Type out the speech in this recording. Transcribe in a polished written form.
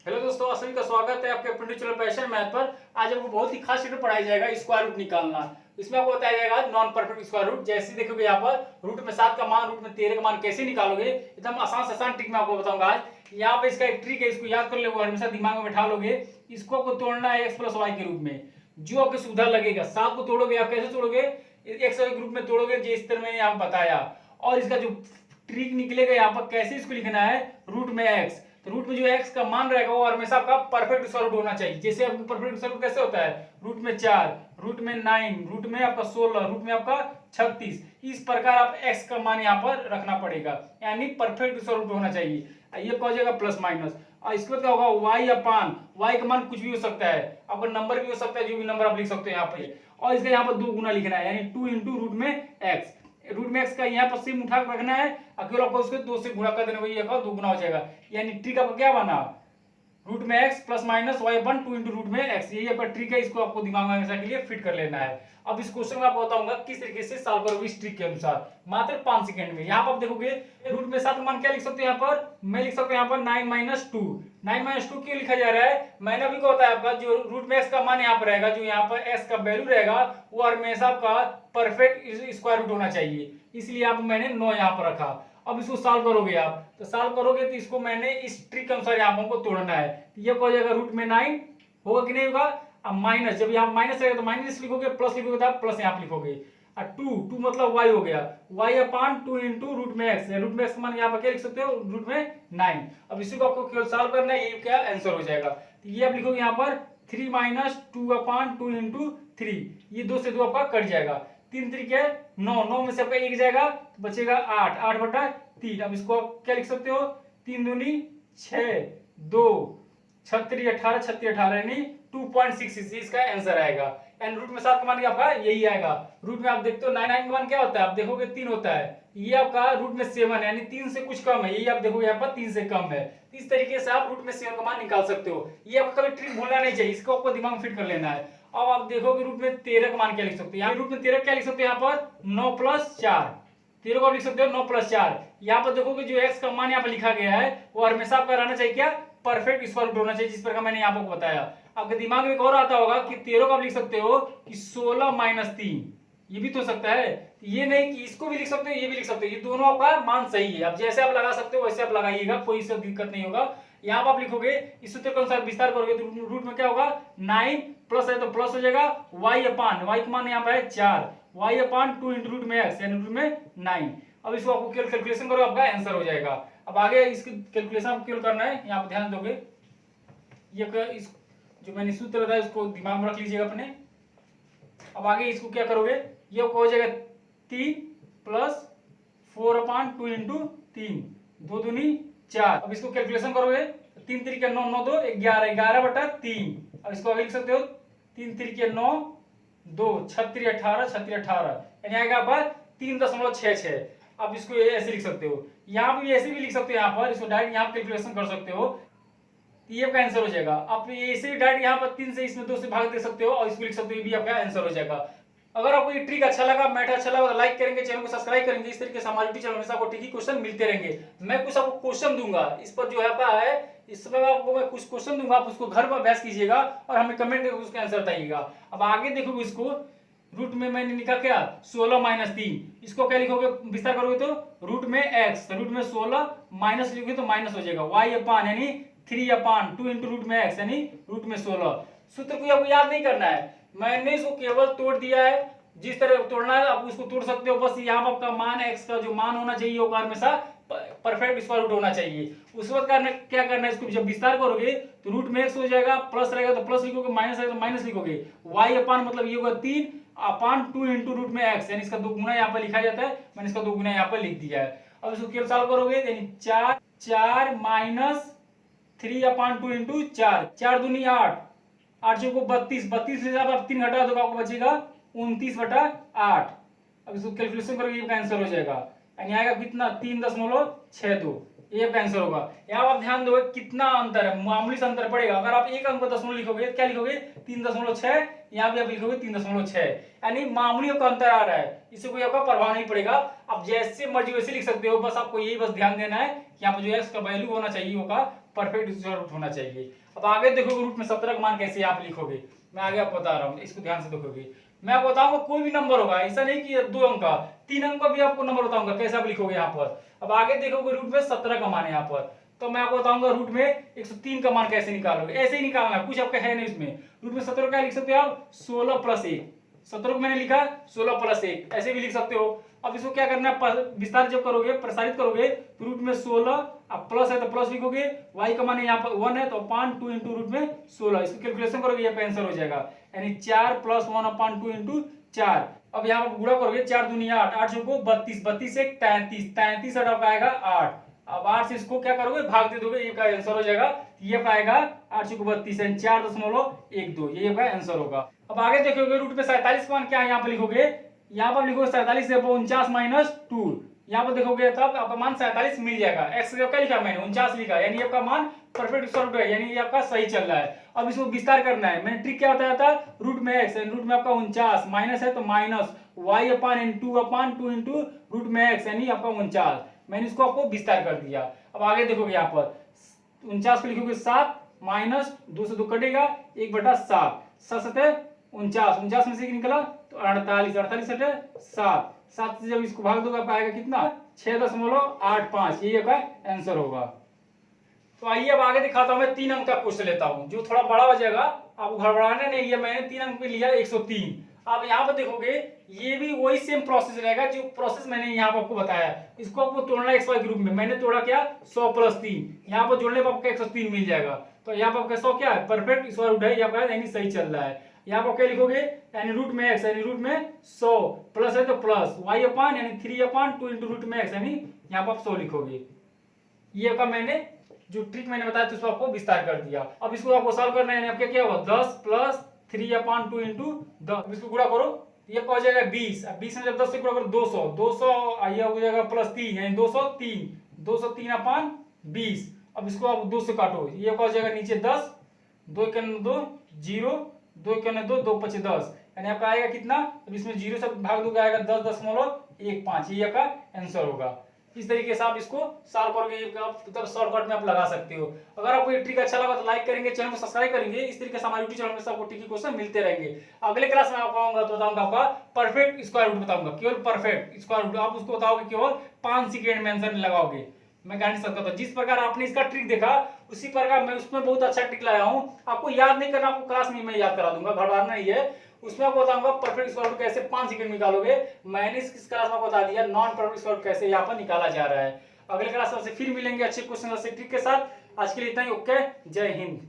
Hello दोस्तों, सभी का स्वागत है आपके अपने चैनल पैशन मैथ पर। आज आपको बहुत ही खास चीज पढ़ाया जाएगा, स्क्वायर रूट निकालना। इसमें आपको बताया जाएगा नॉन परफेक्ट स्क्वायर रूट। जैसे देखोगे यहाँ पर रूट में 7 का मान, रूट में 13 का मान कैसे निकालोगे, एकदम आसान से आसान ट्रिक मैं आपको बताऊंगा आज। यहाँ पे इसका एक ट्रिक है, इसको याद कर लोगे, हमेशा दिमाग में बैठा लोगे। इसको आपको तोड़ना है x प्लस वाई के रूप में, जो आपको सुविधा लगेगा। 7 को तोड़ोगे, आप कैसे तोड़ोगे, एक्स के ग्रुप में तोड़ोगे, जिस तरह मैंने यहाँ बताया। और इसका जो ट्रिक निकलेगा यहाँ पर, कैसे इसको लिखना है, रूट में एक्स। तो रूट में जो एक्स का मान रहेगा वो हमेशा आपका परफेक्ट स्क्वायर रूट होना चाहिए। जैसे आपका परफेक्ट स्क्वायर रूट कैसे होता है, रूट में 4, रूट में 9, रूट में आपका 16, रूट में आपका 36। इस प्रकार आप एक्स का मान यहाँ पर रखना पड़ेगा, यानी परफेक्ट स्क्वायर रूट होना चाहिए। ये हो जाएगा प्लस माइनस। और इसके बाद क्या होगा, वाई अपान, वाई का मान कुछ भी हो सकता है, आपका नंबर भी हो सकता है, जो भी नंबर आप लिख सकते हो यहाँ पे। और इसका यहाँ पर 2 गुना लिखना है, यानी 2 इंटू रूट में एक्स। रूट में एक्स का यहाँ पर सेम उठा रखना है, अकेले आपको उसको 2 से गुणा कर देना, वही 2 गुना हो जाएगा। यानी ट्रिक आपका क्या बना, रूट में एक्स प्लस माइनस वाई अपन 2 इंटू रूट में एक्स। यही आपका ट्रिक है, इसको आपको दिमाग में हमेशा के लिए फिट कर लेना है। अब इस क्वेश्चन में आपको बताऊंगा किस तरीके से सॉल्व करोगे इस ट्रिक के अनुसार, मात्र 5 सेकंड में। यहाँ पर आप देखोगे रूट में 7 मान क्या लिख सकते हो, यहाँ पर मैं लिख सकता हूँ यहाँ पर 9 माइनस 2। 9 माइनस 2 क्यों लिखा जा रहा है, मैंने अभी को होता है आपका जो रूट में एक्स का मान यहाँ पर रहेगा, जो यहाँ पर एक्स का वैल्यू रहेगा वो हमेशा आपका परफेक्ट स्क्वायर रूट होना चाहिए, इसलिए आप मैंने 9 यहाँ पर रखा। अब इसको सॉल्व करोगे आप, तो सॉल्व करोगे तो इसको मैंने इस ट्रिक के अनुसार यहाँ को तोड़ना है। ये हो जाएगा रूट में 9, होगा कि नहीं होगा। अब माइनस, जब यहाँ माइनस रहेगा तो माइनस लिखोगे, प्लस लिखोगे तो आप प्लस यहाँ लिखोगे। और 2 मतलब y हो गया, y अपान 2 इंटू रूट में x। रूट में x मान यहाँ पर क्या लिख सकते हो, रूट में 9। अब इसी को आपको केवल सॉल्व करना है, ये क्या आंसर हो जाएगा। तो ये आप लिखोगे यहाँ पर 3 माइनस 2 अपान 2 इंटू 3। ये 2 से 2 आपका कट जाएगा, 3 3 9, 9 में से आपका 1 जाएगा तो बचेगा 8, 8 बटा 3। अब इसको आप क्या लिख सकते हो, 3 दूनी 6, 2 36 18, 36 18 यानी 2.66 इसका आंसर आएगा। एंड रूट में 7 का मान आपका यही आएगा। रूट में आप देखते हो 9 9 का मान क्या होता है, आप देखोगे 3 होता है, ये आपका रूट में 7 है, यानी 3 से कुछ कम है, यही आप देखोगे यहाँ पर 3 से कम है। इस तरीके से आप रूट में 7 का मान निकाल सकते हो। ये आपका कभी ट्रिक भूलना नहीं चाहिए, इसको आपको दिमाग में फिट कर लेना है। अब आप देखोगे रूट में 13 का मान क्या लिख सकते हो, यहाँ रूट में 13 क्या लिख सकते हो, यहाँ पर 9 प्लस 4, 13 को आप लिख सकते हो 9 प्लस 4। यहाँ पर देखोगे जो एक्स का मान यहाँ पर लिखा गया है वो हमेशा आपका रहना चाहिए क्या, परफेक्ट स्क्वायर रूट होना चाहिए, जिस प्रकार मैंने यहाँ पर बताया। आपके दिमाग में एक और आता होगा कि 13 को आप लिख सकते हो कि 16 माइनस 3, ये भी तो सकता है। ये नहीं कि इसको भी लिख सकते हो, ये भी लिख सकते हो, ये दोनों आपका मान सही है। अब जैसे आप लगा सकते हो वैसे आप लगाइएगा, कोई इससे दिक्कत नहीं होगा। यहाँ पर आप लिखोगे इस सूत्र के अनुसार विस्तार करोगे तो रूट में क्या होगा, 9 प्लस है तो प्लस हो जाएगा, वाई अपान, वाई का मान यहाँ पर है 4, वाई अपान 2 इंटू रूट में एक्स, यानी रूट में 9। अब इसको आपको केवल कैलकुलेशन करो, आपका आंसर हो जाएगा। अब आगे इसकी कैलकुलेशन आपको केवल करना है, यहाँ पर ध्यान दोगे। ये इस जो मैंने सूत्र बताया इसको दिमाग में रख लीजिएगा अपने। अब आगे इसको क्या करोगे, ये हो जाएगा 3 प्लस 4 अपान 2 इंटू 3, 2 दूनी 4। अब इसको कैलकुलेशन करोगे, 3 3 9 9 2 11, 11 बटा 3। अब इसको आगे लिख सकते हो 3 3 9 2 36 18, 36 18 यानी आएगा आपका 3.66। अब इसको ऐसे लिख सकते हो, यहाँ पे ऐसे भी लिख सकते हो, यहाँ पर इसको डायरेक्ट यहाँ कैलकुलेशन कर सकते हो, ये आपका आंसर हो जाएगा। आप इसे भी डायरेक्ट यहाँ पर 3 से इसमें 2 से भाग दे सकते हो और इसको लिख सकते हो, ये भी आपका आंसर हो जाएगा। अगर आपको ये ट्रिक अच्छा लगा, मैथ अच्छा लगा तो लाइक करेंगे, चैनल को सब्सक्राइब करेंगे। इस तरीके से हमारे यूट्यूब चैनल में आपको ट्रिकी क्वेश्चन मिलते रहेंगे। मैं कुछ आपको क्वेश्चन दूंगा, इस पर जो है इसमें आपको मैं कुछ क्वेश्चन दूंगा, आप उसको घर पर अभ्यास कीजिएगा और हमें कमेंट करके उसका आंसर बताइएगा। अब आगे देखोगे इसको, रूट में मैंने लिखा क्या, 16 माइनस 3, इसको क्या लिखोगे, विस्तार करोगे तो रूट में एक्स, रूट में 16 माइनस लिखोगे तो माइनस हो जाएगा, वाई अपान यानी 3 अपान 2 इंटू रूट में एक्स यानी रूट में 16। सूत्र को आपको याद नहीं करना है, मैंने इसको केवल तोड़ दिया है। जिस तरह तोड़ना है आप उसको तोड़ सकते हो, बस यहाँ आपका मान एक्स का जो मान होना चाहिए वो हमेशा परफेक्ट स्क्वायर रूट होना चाहिए। उस वक्त क्या करना है, इसको जब विस्तार करोगे तो रूट में एक्स हो जाएगा, प्लस रहेगा तो प्लस लिखोगे, माइनस रहेगा तो माइनस लिखोगे। वाई अपान मतलब ये होगा 3 अपान 2 इंटू रूट में एक्स, यानी इसका 2 गुना यहाँ पर लिखा जाता है, मैंने इसका 2 गुना यहाँ पर लिख दिया है। अब इसको केवल सॉल्व करोगे यानी 4 माइनस 3 अपान 2 इंटू 4, 4 दूनी 8, 8 जो को 32, 32 से आप 3 घटा दो आपको बचेगा 29 बटा 8। अब इसको कैलकुलेशन करोगे ये आंसर हो जाएगा, यानी आएगा कितना 3.62, ये आपका आंसर होगा। यहाँ आप ध्यान दोगे कितना अंतर है, मामूली सा अंतर पड़ेगा। अगर आप एक अंक पर दशमलव लिखोगे क्या लिखोगे 3.6, यहाँ भी आप लिखोगे 3.6, यानी मामूली का अंतर आ रहा है, इससे कोई आपका प्रभाव नहीं पड़ेगा। आप जैसे मर्जी वैसे लिख सकते हो, बस आपको यही बस ध्यान देना है कि यहाँ पर जो एक्स का वैल्यू होना चाहिए वो का परफेक्ट स्क्वायर रूट होना चाहिए। अब आगे देखोगे रूट में 17 का मान कैसे आप लिखोगे, मैं आगे आपको बता रहा हूँ, इसको ध्यान से देखोगे। मैं आपको बताऊंगा कोई भी नंबर होगा, ऐसा नहीं कि 2 अंक का, 3 अंक का भी आपको नंबर बताऊंगा कैसे आप लिखोगे यहाँ पर। अब आगे देखोगे रूट में 17 का मान है यहाँ पर, तो मैं आपको बताऊंगा रूट में 103 का मान कैसे निकालोगे। ऐसे ही निकालना है, कुछ आपका है नहीं इसमें। रूट में 17 का लिख सकते हो आप 16 + 1, 17 को मैंने लिखा 16 + 1, ऐसे भी लिख सकते हो। अब इसको क्या करना है, विस्तार जब करोगे, प्रसारित करोगे, तो रूट में 16, अब प्लस है तो प्लस लिखोगे, y का मान यहाँ पर 1 है तो अपान 2 इंटू रूट में 16, इसको कैलकुलेशन करोगे यहाँ पे आंसर हो जाएगा, यानी 4 + 1 अपान 2 इंटू 4। अब यहाँ पर गुणा करोगे, 4 दूनी 8, 8 चौको 32, 32 से 33, 33 हटा आएगा 8। अब 8 से इसको क्या करोगे, भाग दे दोगे, ये का आंसर हो जाएगा। ये आएगा 8 चौको 32 यानी 4.12, ये का आंसर होगा। अब आगे देखोगे रूट में 47 का मान क्या है, यहाँ पर लिखोगे, यहाँ पर लिखोगे 47 से 49 - 2, यहाँ पर देखोगे तब आपका मान 47 मिल जाएगा। एक्स क्या लिखा मैंने, 49 लिखा, यानी आपका मान परफेक्ट स्क्वायर रूट है, यानी ये आपका सही चल रहा है। अब इसको विस्तार करना है, मैंने ट्रिक क्या बताया था, रूट में एक्स, रूट में आपका 49 माइनस है तो माइनस y अपान 2 इंटू रूट में एक्स, यानी आपका 49, मैंने इसको आपको विस्तार कर दिया। अब आगे देखोगे यहाँ पर 49 को लिखोगे 7 माइनस 2 से 2 कटेगा 1/7, 7 49, 49 में से निकला तो 48, 48 हटे 7, 7 से जब इसको भाग दोगे आपका आएगा कितना, 6.85, ये आपका आंसर होगा। तो आइए अब आगे दिखाता हूं, मैं 3 अंक का क्वेश्चन लेता हूं जो थोड़ा बड़ा हो जाएगा, आपको घबराना नहीं है। मैंने 3 अंक पे लिया 103। आप यहाँ पर देखोगे ये भी वही सेम प्रोसेस रहेगा जो प्रोसेस मैंने यहाँ पर आपको बताया। इसको आपको तोड़ना है XY के रूप में, मैंने तोड़ा क्या 100 + 3, यहाँ पर जोड़ने पर आपको 103 मिल जाएगा। तो यहाँ पर आपका 100 क्या है, परफेक्ट स्क्वायर रूट है, यहाँ पर यानी सही चल रहा है। यहाँ पर क्या लिखोगे, यानी रूट में x, यानी रूट में 100, प्लस है तो प्लस y अपान यानी 3/2 इंटू रूट में x, यानी यहाँ पर आप 100 लिखोगे। ये का मैंने जो ट्रिक मैंने बताया था उसको आपको विस्तार कर दिया। अब इसको आपको सॉल्व करना है, यानी आपका क्या हुआ 10 + 3/2 इंटू 10, इसको गुणा करो, ये हो जाएगा 20। अब 20 में जब 10 से गुणा करो 200, 200 ये हो जाएगा +3 यानी 203, 203/20। अब इसको आप 2 से काटो, ये हो जाएगा नीचे 10, 2 × 2 0, 2 × 2 2 × 5 10, यानी आपका आएगा कितना, अब इसमें 0 से भाग दोगे आएगा 10.15, ये आपका आंसर होगा। इस तरीके से आप इसको सॉल्व करोगे, आप शॉर्टकट में आप लगा सकते हो। अगर आपको ये ट्रिक अच्छा लगा तो लाइक करेंगे, चैनल को सब्सक्राइब करेंगे। इस तरीके से हमारे यूट्यूब चैनल में सबको ट्रिक क्वेश्चन मिलते रहेंगे। अगले क्लास में आपको आऊंगा तो बताऊंगा आपका परफेक्ट स्क्वायर रूट बताऊंगा, केवल परफेक्ट स्क्वायर रूट। आप उसको बताओगे केवल 5 सेकंड में आंसर लगाओगे, मैं गारंटी सकता था। जिस प्रकार आपने इसका ट्रिक देखा उसी प्रकार मैं उसमें बहुत अच्छा ट्रिक लाया हूं। आपको याद नहीं करना, आपको क्लास में मैं याद करा दूंगा, घबराना नहीं है। उसमें आपको बताऊंगा परफेक्ट स्क्वायर रूट कैसे 5 सेकंड में निकालोगे। मैंने इस क्लास में बता दिया नॉन परफेक्ट स्क्वायर रूट कैसे यहाँ पर निकाला जा रहा है। अगले क्लास में फिर मिलेंगे अच्छे क्वेश्चन अच्छे ट्रिक के साथ। आज के लिए इतना ही, ओके, जय हिंद।